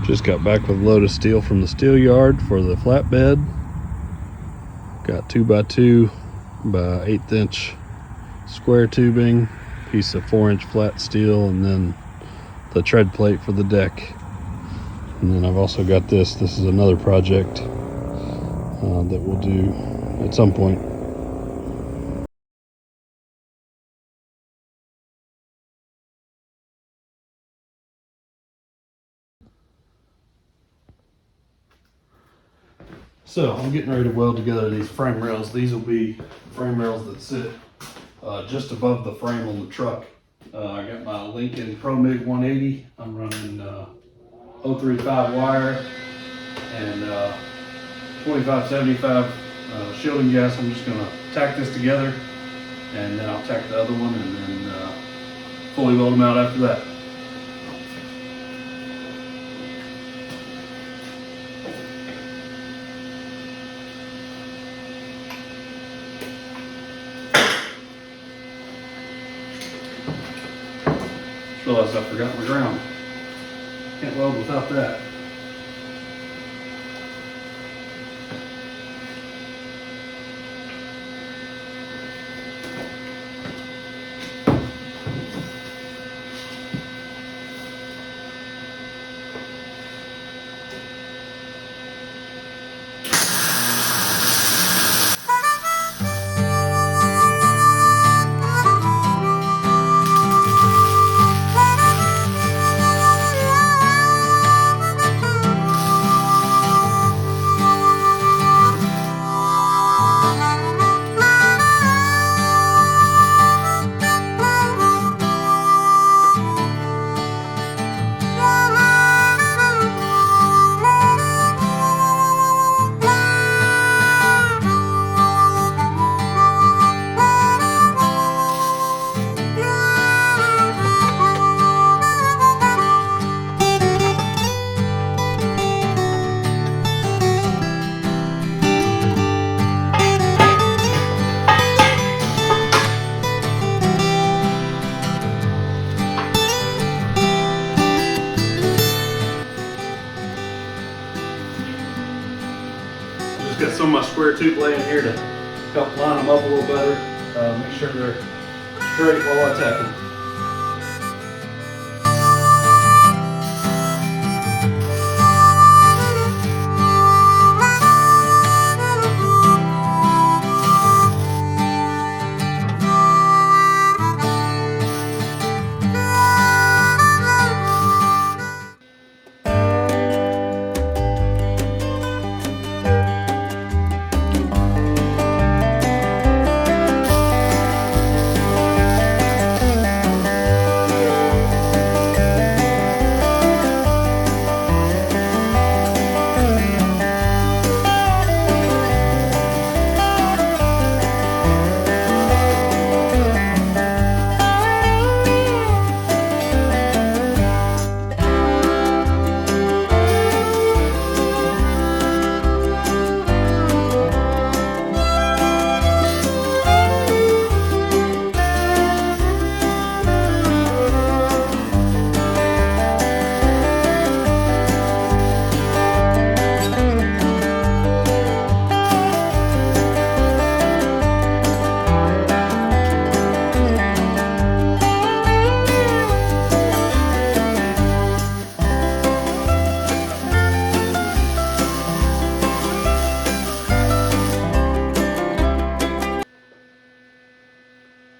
Just got back with a load of steel from the steel yard for the flatbed. Got 2x2 by 1/8 inch square tubing, piece of 4-inch flat steel, and then the tread plate for the deck. And then I've also got this. This is another project that we'll do at some point. So I'm getting ready to weld together these frame rails. These will be frame rails that sit just above the frame on the truck. I got my Lincoln Pro MIG 180. I'm running 035 wire and 2575 shielding gas. I'm just gonna tack this together, and then I'll tack the other one, and then fully weld them out after that. Realized I forgot my ground. Can't weld without that. Just got some of my square tube laying here to help line them up a little better. Make sure they're straight while I tack them.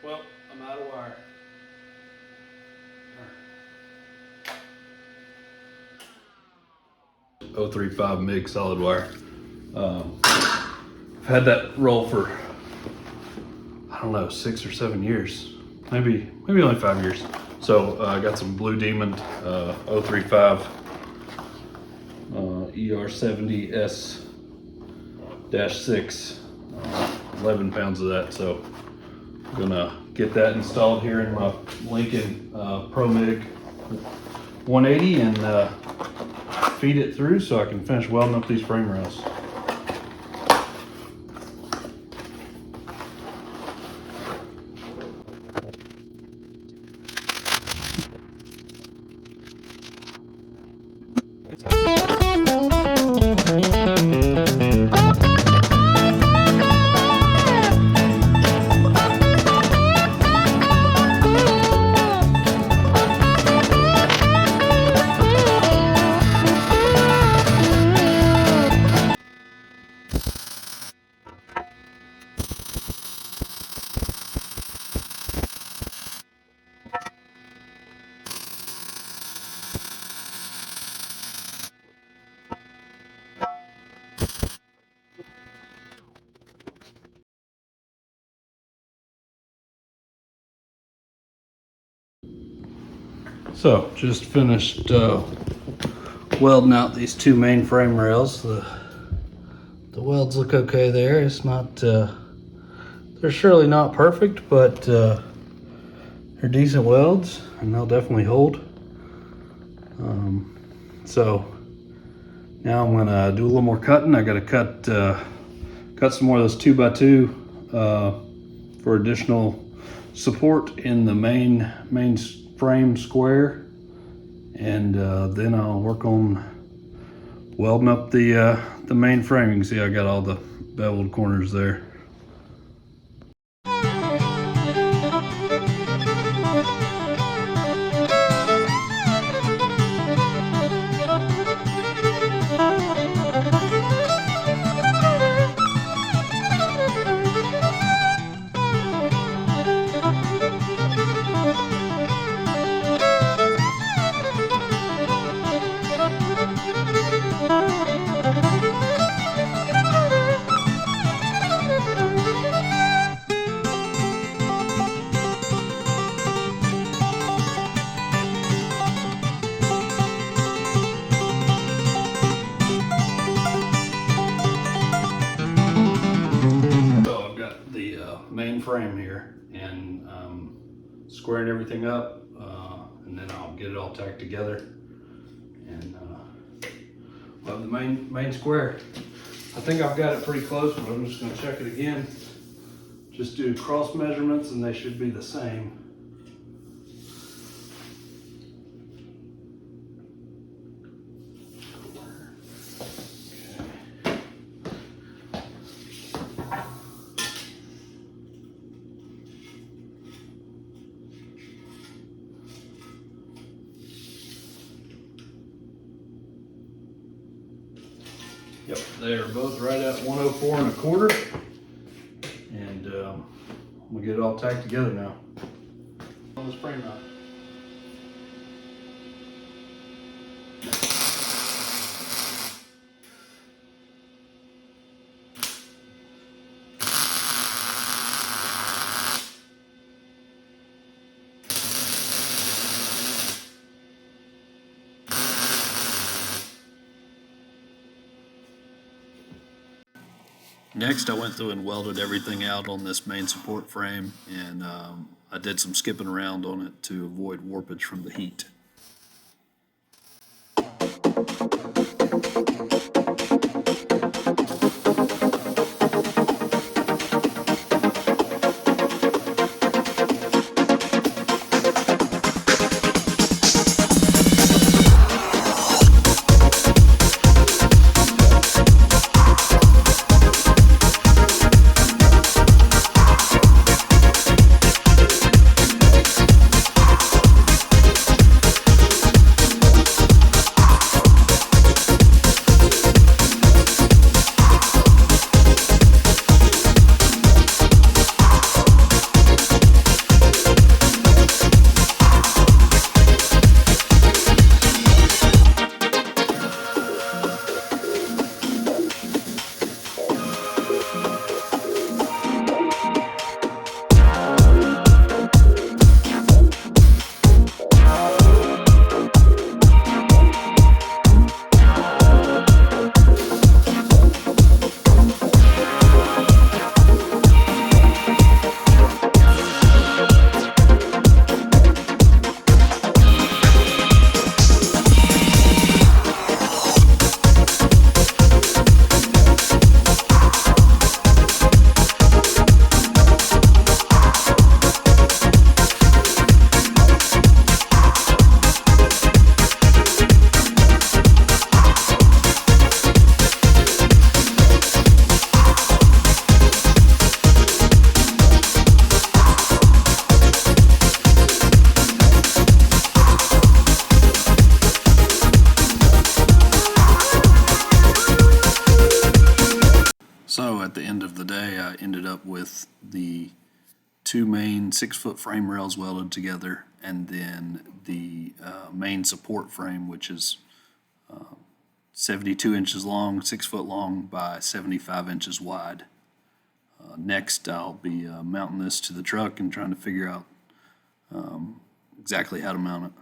Well, I'm out of wire. 035 MIG solid wire. I've had that roll for, I don't know, 6 or 7 years, maybe only 5 years. So I got some Blue Demon 035 ER70S-6, 11 pounds of that. So I'm gonna get that installed here in my Lincoln Pro MIG 180 and feed it through so I can finish welding up these frame rails. So just finished welding out these two main frame rails. The welds look okay there. It's not they're surely not perfect, but they're decent welds and they'll definitely hold. So now I'm gonna do a little more cutting. I gotta cut some more of this 2x2 for additional support in the main frame square, and then I'll work on welding up the main frame. You can see I got all the beveled corners there. Main frame here, and squaring everything up, and then I'll get it all tacked together, and we'll have the main square. I think I've got it pretty close, but I'm just going to check it again. Just do cross measurements and they should be the same. Yep, they are both right at 104 1/4, and we'll get it all tacked together now. On this frame out. Next, I went through and welded everything out on this main support frame, and I did some skipping around on it to avoid warpage from the heat. today I ended up with the two main 6-foot frame rails welded together, and then the main support frame, which is 72 inches long, 6 foot long by 75 inches wide. Next, I'll be mounting this to the truck and trying to figure out exactly how to mount it.